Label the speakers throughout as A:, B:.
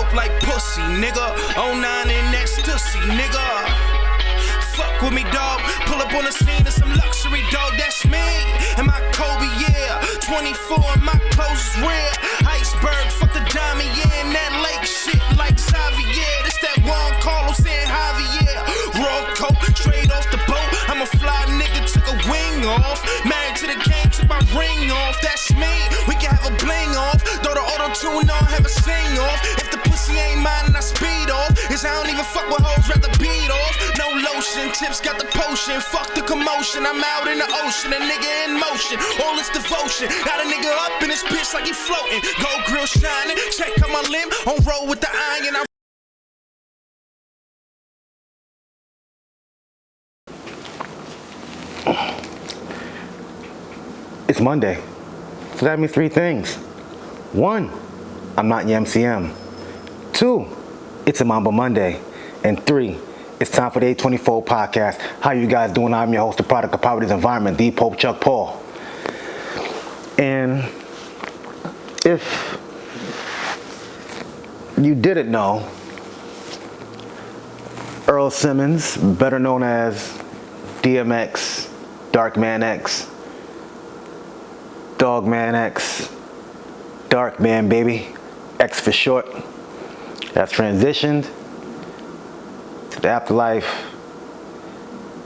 A: dope like pussy, nigga. 09 and ecstasy, nigga. Fuck with me, dog. Pull up on the scene of some luxury, dog. That's me. And my Kobe, yeah. 24 and my clothes is rare. Iceberg, fuck the diamond, yeah. And that lake shit like Xavier. This that Juan Carlos and Javier. Raw coat, straight off the boat. I'm a fly nigga, took a wing off. Married to the game, took my ring off. That's me. We can have a bling off. Throw the auto-tune on, have a sing off. If the pussy ain't mine, then I speed off. Cause I don't even fuck with hoes, rather beat off. No lotion, tips got the potion. Fuck the commotion, I'm out in the ocean. A nigga in motion, all this devotion. Got a nigga up in this bitch like he floating. Gold grill shining, check out my limb. On roll with the iron,
B: It's Monday, so that means three things. One, I'm not in your MCM. Two, it's a Mamba Monday. And three, it's time for the 824 podcast. How you guys doing? I'm your host, the product of poverty's environment, the Pope Chuck Paul. And if you didn't know, Earl Simmons, better known as DMX, Darkman X, Dogman X, Darkman baby, X for short, has transitioned to the afterlife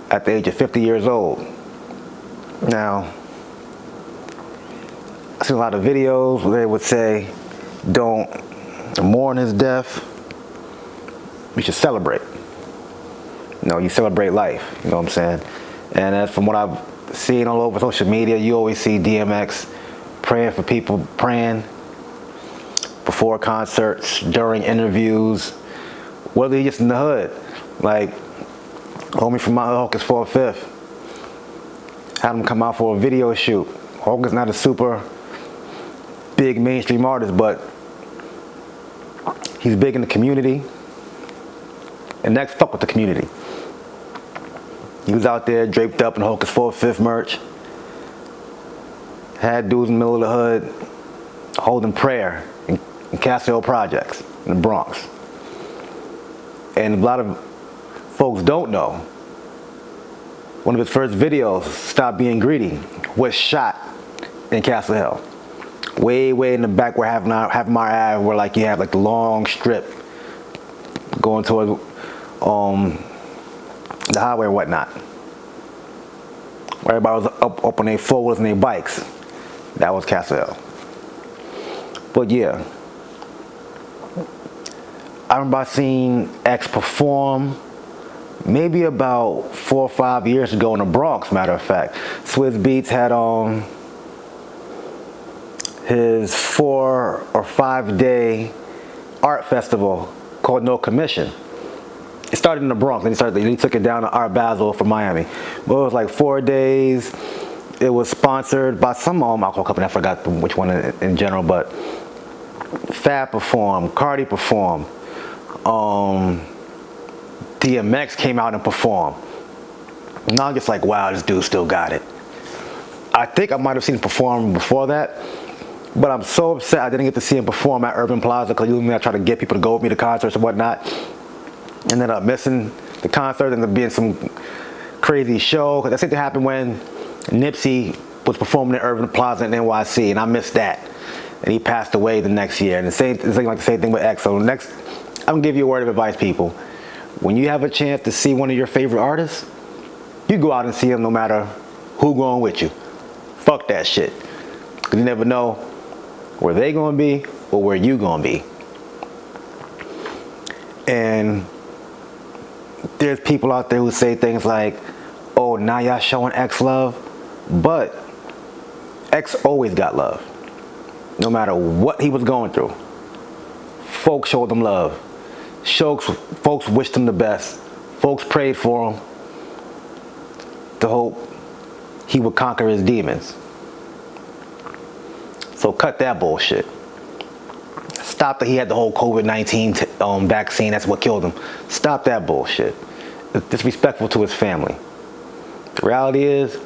B: at the age of 50 years old. Now, I've seen a lot of videos where they would say, don't mourn his death, we should celebrate. No, you celebrate life, you know what I'm saying? And as from what I've seen all over social media, you always see DMX praying for people, praying before concerts, during interviews, whether he's just in the hood. Like, homie from Mount Hawkins 4/5 had him come out for a video shoot. Hawkins not a super big mainstream artist, but he's big in the community, and next fuck with the community. He was out there draped up in Hawkins 4/5 merch, had dudes in the middle of the hood holding prayer in Castle Hill Projects in the Bronx. And a lot of folks don't know, one of his first videos, Stop Being Greedy, was shot in Castle Hill. Way in the back where Havmar Ave, where like you have like the long strip going toward the highway or whatnot. Where everybody was up on their four-wheelers and their bikes. That was Castle Hill. But yeah, I remember seeing X perform maybe about 4 or 5 years ago in the Bronx, matter of fact. Swizz Beatz had his 4 or 5 day art festival called No Commission. It started in the Bronx, and he took it down to Art Basel from Miami. But it was like 4 days. It was sponsored by some alcohol company. I forgot which one in general, but Fab performed, Cardi performed, DMX came out and performed. And I'm just like, wow, this dude still got it. I think I might have seen him perform before that, but I'm so upset I didn't get to see him perform at Urban Plaza, because usually I try to get people to go with me to concerts and whatnot, and ended up missing the concert, ended up being some crazy show. Because I think that happened when Nipsey was performing at Urban Plaza in NYC, and I missed that. And he passed away the next year. And it's like the same thing with X. So next, I'm gonna give you a word of advice, people. When you have a chance to see one of your favorite artists, you go out and see them no matter who going with you. Fuck that shit. Because you never know where they gonna be or where you gonna be. And there's people out there who say things like, oh, now y'all showing X love. But X always got love. No matter what he was going through. Folks showed him love. Folks wished him the best. Folks prayed for him to hope he would conquer his demons. So cut that bullshit. Stop that he had the whole COVID-19 vaccine, that's what killed him. Stop that bullshit. It's disrespectful to his family. The reality is,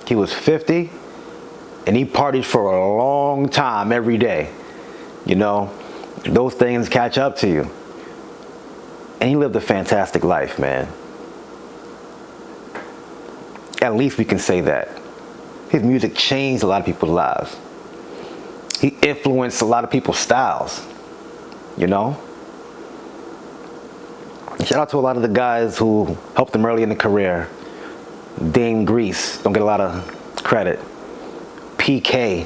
B: he was 50 and he partied for a long time every day. You know, those things catch up to you. And he lived a fantastic life, man. At least we can say that. His music changed a lot of people's lives. He influenced a lot of people's styles, you know? Shout out to a lot of the guys who helped him early in the career. Dame Grease, don't get a lot of credit. PK,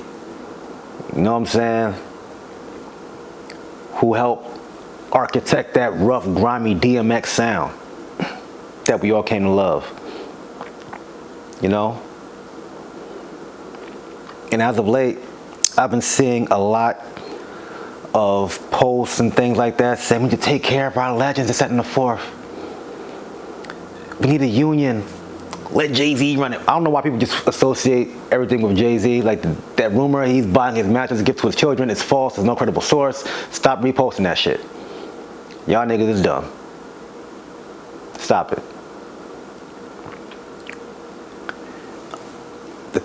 B: you know what I'm saying? Who helped architect that rough, grimy DMX sound that we all came to love, you know? And as of late, I've been seeing a lot of posts and things like that saying we need to take care of our legends, this, that, and the fourth. We need a union. Let Jay-Z run it. I don't know why people just associate everything with Jay-Z. Like that rumor he's buying his mattress to give to his children is false. There's no credible source. Stop reposting that shit. Y'all niggas is dumb. Stop it.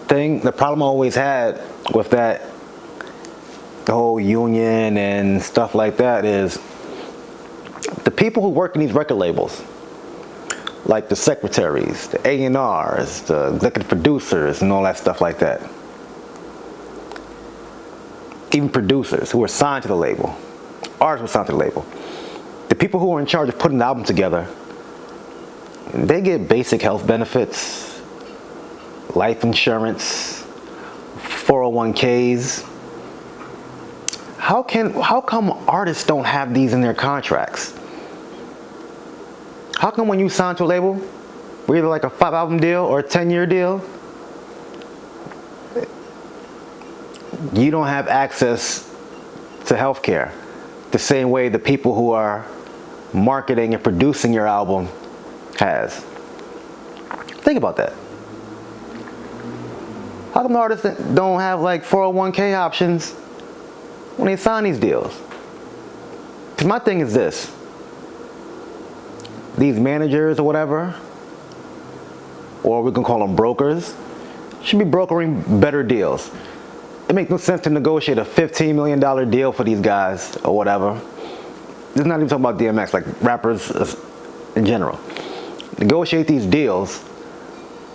B: The problem I always had with that, the whole union and stuff like that, is the people who work in these record labels, like the secretaries, the A&Rs, the executive producers, and all that stuff like that. Even producers who are signed to the label, artists who are signed to the label. The people who are in charge of putting the album together, they get basic health benefits, life insurance, 401ks. How come artists don't have these in their contracts? How come when you sign to a label, we're either like a 5-album deal or a 10-year deal, you don't have access to health care the same way the people who are marketing and producing your album has? Think about that. How come the artists don't have like 401k options when they sign these deals? Because my thing is this. These managers or whatever, or we can call them brokers, should be brokering better deals. It makes no sense to negotiate a $15 million deal for these guys or whatever. This is not even talking about DMX, like rappers in general. Negotiate these deals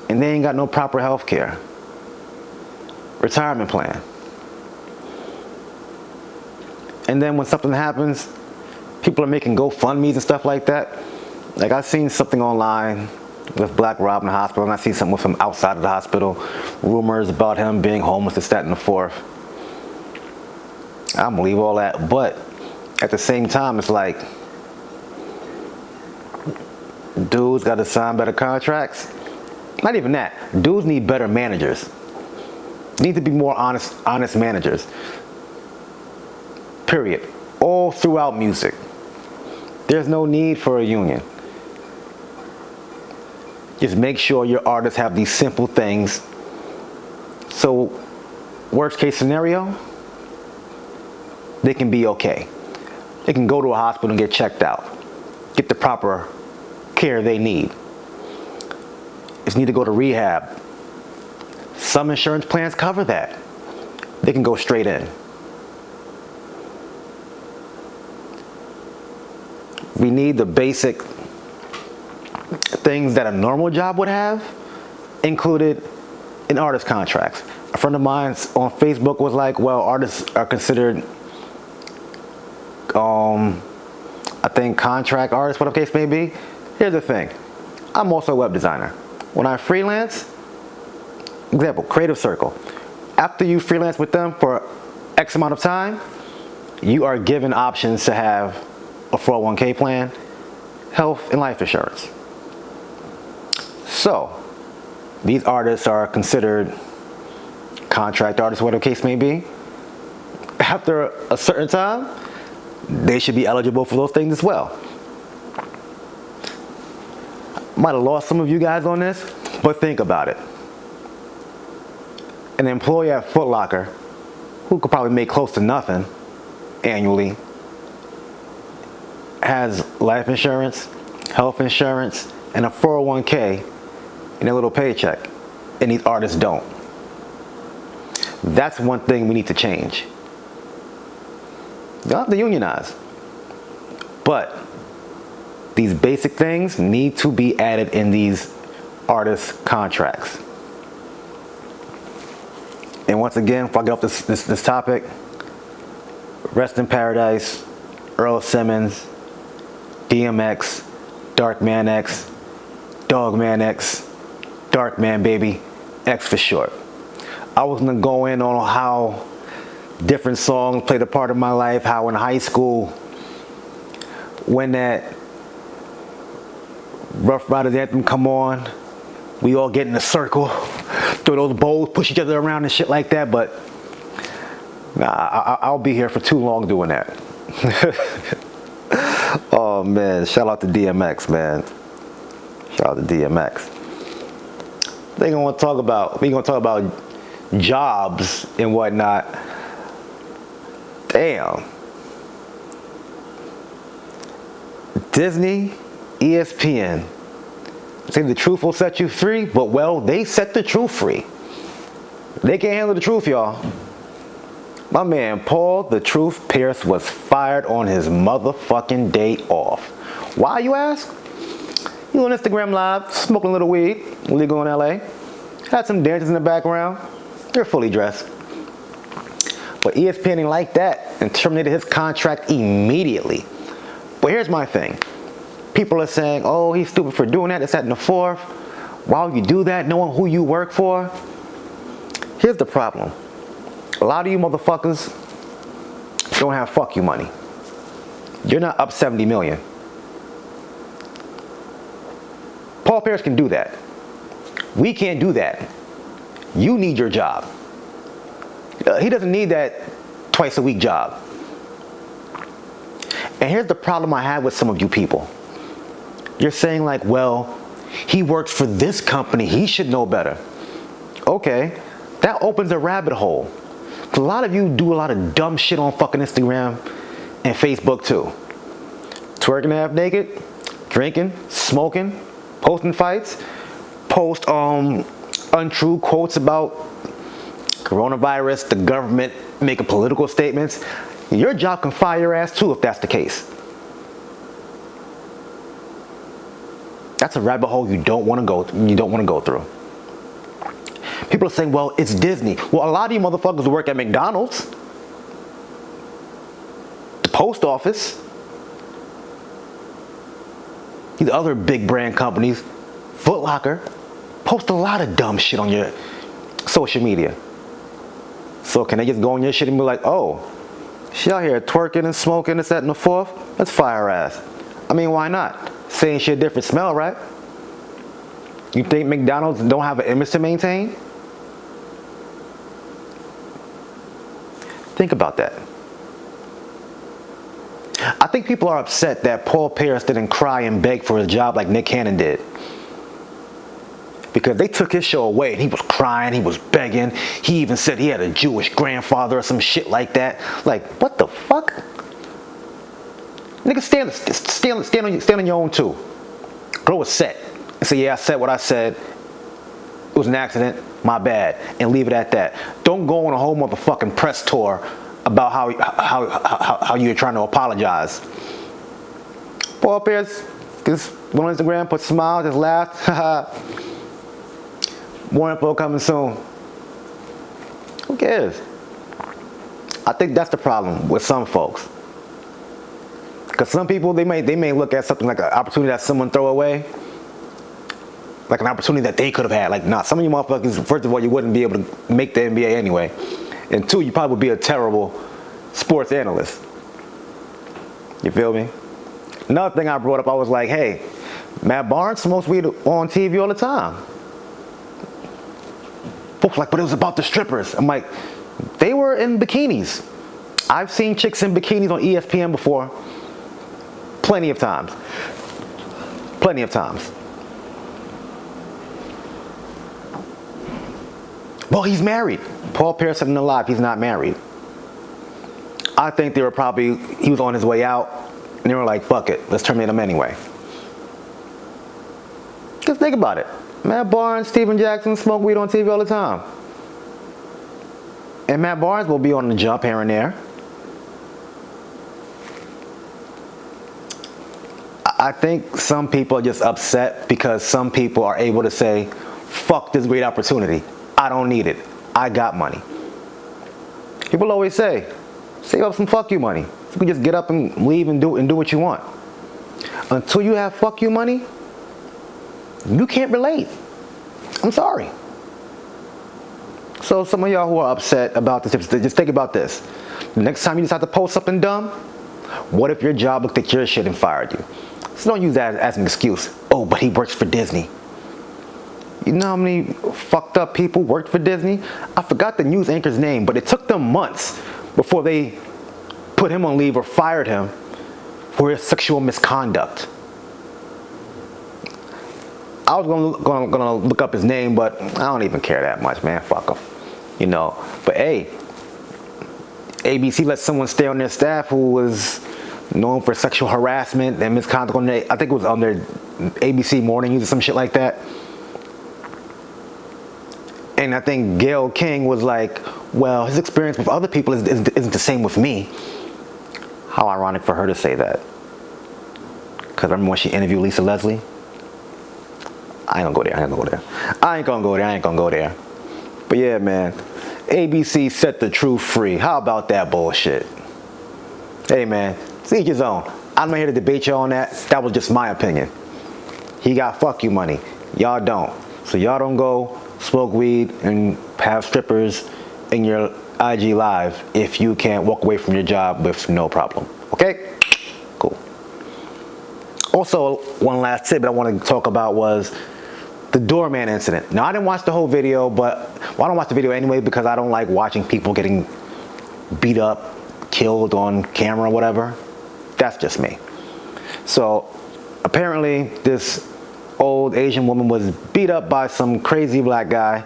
B: and they ain't got no proper health care, retirement plan. And then when something happens, people are making GoFundMes and stuff like that. Like I've seen something online with Black Rob in the hospital, and I've seen something with him outside of the hospital. Rumors about him being homeless, this, that, and the fourth. I don't believe all that, but at the same time, it's like, dudes got to sign better contracts. Not even that. Dudes need better managers. Need to be more honest managers. Period. All throughout music. There's no need for a union. Just make sure your artists have these simple things. So, worst case scenario, they can be okay. They can go to a hospital and get checked out. Get the proper care they need. Just need to go to rehab. Some insurance plans cover that. They can go straight in. We need the basic things that a normal job would have included in artist contracts. A friend of mine on Facebook was like, well, artists are considered, I think, contract artists, whatever the case may be. Here's the thing. I'm also a web designer. When I freelance, example, Creative Circle. After you freelance with them for X amount of time, you are given options to have a 401k plan, health and life insurance. So, these artists are considered contract artists, whatever the case may be. After a certain time, they should be eligible for those things as well. Might have lost some of you guys on this, but think about it. An employee at Foot Locker, who could probably make close to nothing annually, has life insurance, health insurance, and a 401k in a little paycheck, and these artists don't. That's one thing we need to change. You don't have to unionize. But these basic things need to be added in these artist contracts. And once again, if I get off this topic, rest in paradise, Earl Simmons, DMX, Darkman X, Dogman X, Darkman Baby, X for short. I was gonna go in on how different songs played a part of my life, how in high school, when that Rough Riders anthem come on, we all get in a circle, throw those bowls, push each other around and shit like that, but I'll be here for too long doing that. Oh man, shout out to DMX, man. Shout out to DMX. We're gonna talk about jobs and whatnot. Damn. Disney, ESPN. Say the truth will set you free, but well, they set the truth free. They can't handle the truth, y'all. My man Paul "The Truth" Pierce was fired on his motherfucking day off. Why, you ask? He was on Instagram Live, smoking a little weed, legal in LA. Had some dancers in the background. They're fully dressed. But ESPN didn't like that and terminated his contract immediately. But here's my thing. People are saying, oh, he's stupid for doing that, this, that, and the fourth. Why would you do that knowing who you work for? Here's the problem. A lot of you motherfuckers don't have fuck you money. You're not up 70 million. Paul Pierce can do that. We can't do that. You need your job. He doesn't need that twice a week job. And here's the problem I have with some of you people. You're saying like, well, he works for this company, he should know better. Okay, that opens a rabbit hole. A lot of you do a lot of dumb shit on fucking Instagram and Facebook too. Twerking half naked, drinking, smoking, posting fights, post untrue quotes about coronavirus, the government making political statements. Your job can fire your ass too if that's the case. That's a rabbit hole you don't want to go through. People are saying, well, it's Disney. Well, a lot of you motherfuckers work at McDonald's, the post office, these other big brand companies, Foot Locker, post a lot of dumb shit on your social media. So can they just go on your shit and be like, oh, she out here twerking and smoking, this, that, and the fourth? Let's fire her ass. I mean, why not? Same shit, different smell, right? You think McDonald's don't have an image to maintain? Think about that. I think people are upset that Paul Pierce didn't cry and beg for his job like Nick Cannon did. Because they took his show away and he was crying, he was begging. He even said he had a Jewish grandfather or some shit like that. Like, what the fuck? Nigga, stand on your own too. Grow a set. And say, yeah, I said what I said. It was an accident, my bad. And leave it at that. Don't go on a whole motherfucking press tour about how you're trying to apologize. Paul Pierce just went on Instagram, put a smile, just laughed. More info coming soon. Who cares? I think that's the problem with some folks. Because some people, they may look at something like an opportunity that someone throw away, like an opportunity that they could have had. Like, nah, some of you motherfuckers, first of all, you wouldn't be able to make the NBA anyway. And two, you probably would be a terrible sports analyst. You feel me? Another thing I brought up, I was like, hey, Matt Barnes smokes weed on TV all the time. Folks like, but it was about the strippers. I'm like, they were in bikinis. I've seen chicks in bikinis on ESPN before. Plenty of times. Plenty of times. Well, he's married. Paul Pierce said in the live, he's not married. I think he was on his way out, and they were like, fuck it, let's terminate him anyway. Just think about it. Matt Barnes, Steven Jackson smoke weed on TV all the time. And Matt Barnes will be on the jump here and there. I think some people are just upset because some people are able to say, fuck this great opportunity. I don't need it. I got money. People always say, save up some fuck you money. You can just get up and leave and do what you want. Until you have fuck you money, you can't relate. I'm sorry. So some of y'all who are upset about this, just think about this. The next time you decide to post something dumb, what if your job looked at your shit and fired you? So don't use that as an excuse. Oh, but he works for Disney. You know how many fucked up people worked for Disney? I forgot the news anchor's name, but it took them months before they put him on leave or fired him for his sexual misconduct. I was gonna look up his name, but I don't even care that much, man. Fuck him. You know. But hey, ABC let someone stay on their staff who was known for sexual harassment and misconduct on their, I think it was on their ABC Morning News or some shit like that. And I think Gayle King was like, well, his experience with other people isn't the same with me. How ironic for her to say that. Because remember when she interviewed Lisa Leslie? I ain't gonna go there. But yeah, man. ABC set the truth free. How about that bullshit? Hey, man. See his own. I'm not here to debate you on that. That was just my opinion. He got fuck you money. Y'all don't. So y'all don't go smoke weed and have strippers in your IG live if you can't walk away from your job with no problem. Okay? Cool. Also, one last tip that I want to talk about was the doorman incident. Now, I didn't watch the whole video, but I don't watch the video anyway because I don't like watching people getting beat up, killed on camera or whatever. That's just me. So apparently this old Asian woman was beat up by some crazy black guy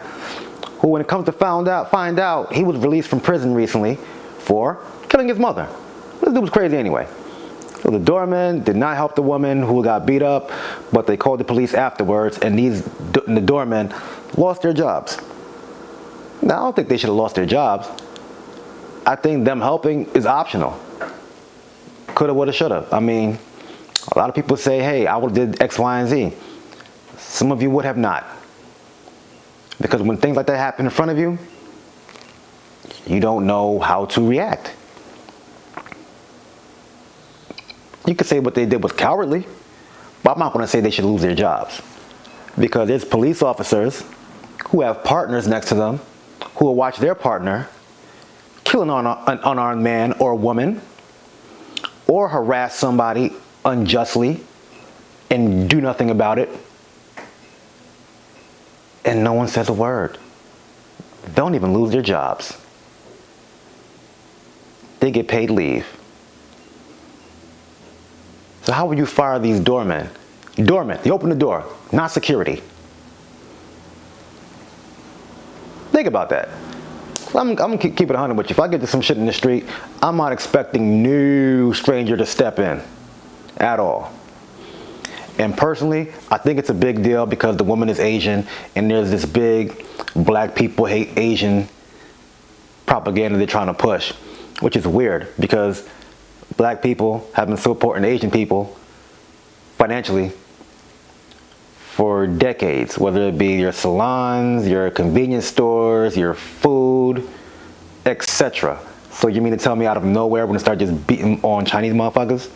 B: who, when it comes to find out he was released from prison recently for killing his mother. This dude was crazy anyway. So the doorman did not help the woman who got beat up, but they called the police afterwards, and the doormen lost their jobs. Now, I don't think they should have lost their jobs. I think them helping is optional. Coulda, woulda, shoulda. I mean, a lot of people say, hey, I would have did X, Y, and Z. Some of you would have not. Because when things like that happen in front of you, you don't know how to react. You could say what they did was cowardly, but I'm not going to say they should lose their jobs. Because there's police officers who have partners next to them who will watch their partner kill an unarmed man or woman or harass somebody unjustly and do nothing about it. And no one says a word. They don't even lose their jobs. They get paid leave. So how would you fire these doormen? Doormen, they open the door, not security. Think about that. I'm gonna keep it 100 with you. If I get to some shit in the street, I'm not expecting no stranger to step in at all. And personally, I think it's a big deal because the woman is Asian and there's this big black people hate Asian propaganda they're trying to push, which is weird because black people have been supporting Asian people financially for decades, whether it be your salons, your convenience stores, your food, etc. So you mean to tell me out of nowhere we're gonna start just beating on Chinese motherfuckers?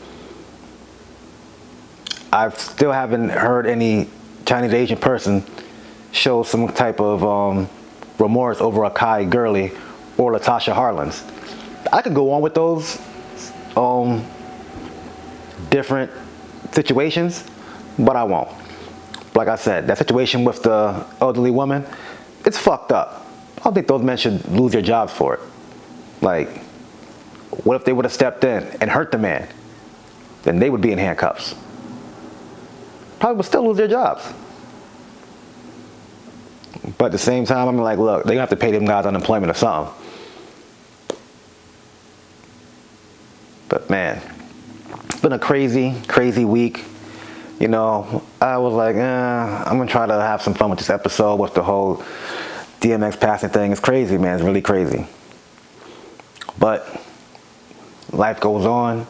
B: I still haven't heard any Chinese Asian person show some type of remorse over Akai Gurley or Latasha Harlins. I could go on with those different situations, but I won't. Like I said, that situation with the elderly woman, it's fucked up. I don't think those men should lose their jobs for it. Like, what if they would have stepped in and hurt the man? Then they would be in handcuffs. Probably would still lose their jobs. But at the same time, I'm like, look, they're gonna have to pay them guys unemployment or something. But man, it's been a crazy, crazy week. You know, I was like, I'm gonna try to have some fun with this episode with the whole DMX passing thing. It's crazy, man. It's really crazy. But life goes on.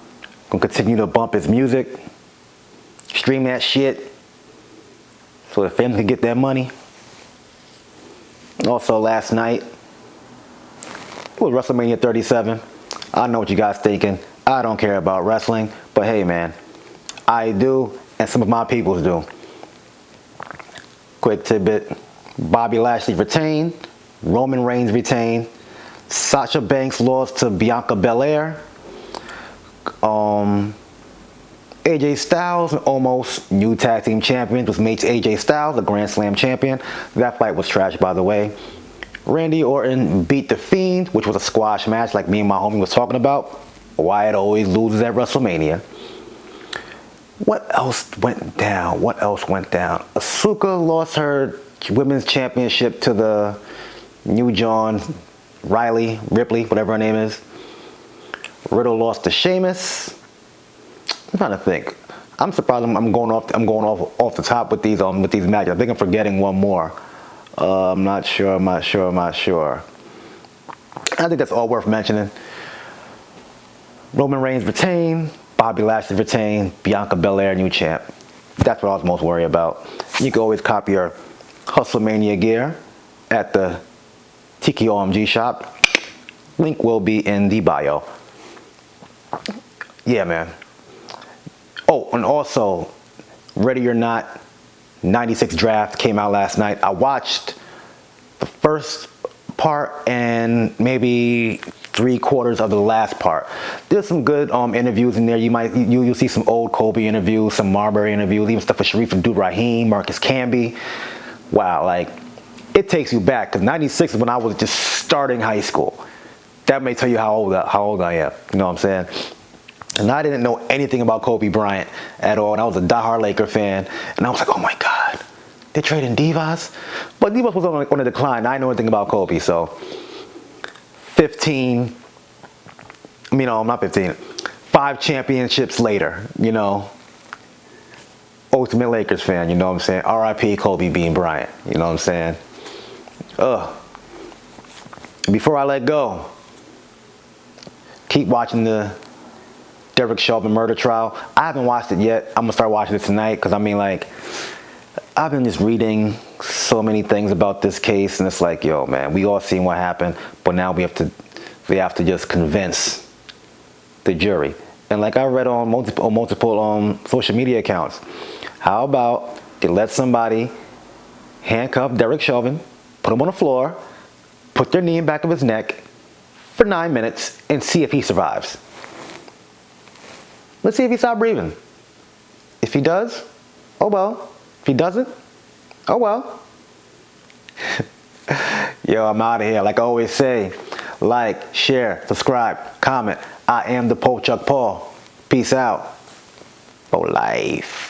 B: Gonna continue to bump his music. stream that shit so the fans can get their money. Also, last night it was WrestleMania 37. I know what you guys thinking. I don't care about wrestling, but hey, man, I do, and some of my peoples do. Quick tidbit: Bobby Lashley retained, Roman Reigns retained, Sasha Banks lost to Bianca Belair. AJ Styles almost new tag team champion was made to AJ Styles, the Grand Slam champion. That fight was trash, by the way. Randy Orton beat The Fiend, which was a squash match like me and my homie was talking about. Wyatt always loses at WrestleMania. What else went down? Asuka lost her women's championship to the New John Ripley, whatever her name is. Riddle lost to Sheamus. I'm trying to think. I'm surprised I'm going off the top with these matches. I think I'm forgetting one more. I'm not sure. I think that's all worth mentioning. Roman Reigns retained, Bobby Lashley retained, Bianca Belair new champ. That's what I was most worried about. You can always copy your HustleMania gear at the Tiki OMG shop. Link will be in the bio. Yeah, man. Oh, and also, Ready or Not 96 draft came out last night. I watched the first part and maybe 3/4 of the last part. There's some good interviews in there. You'll see some old Kobe interviews, some Marbury interviews, even stuff with Sharif Abdul-Rahim, Marcus Camby. Wow, like it takes you back, because 96 is when I was just starting high school. That may tell you how old I am. You know what I'm saying? And I didn't know anything about Kobe Bryant at all. And I was a diehard Laker fan. And I was like, oh my God, they're trading Divas? But Divas was on a decline. I didn't know anything about Kobe. So 5 championships later, ultimate Lakers fan, you know what I'm saying? R.I.P. Kobe Bean Bryant, you know what I'm saying? Before I let go, keep watching the Derek Chauvin murder trial. I haven't watched it yet. I'm gonna start watching it tonight, because I've been just reading so many things about this case, and it's like, yo, man, we all seen what happened, but now we have to just convince the jury. And like I read on multiple social media accounts, how about they let somebody handcuff Derek Chauvin, put him on the floor, put their knee in the back of his neck for 9 minutes, and see if he survives. Let's see if he stops breathing. If he does, oh well. If he doesn't, oh well. Yo, I'm out of here. Like I always say, like, share, subscribe, comment. I am the Poe Chuck Paul. Peace out. For life.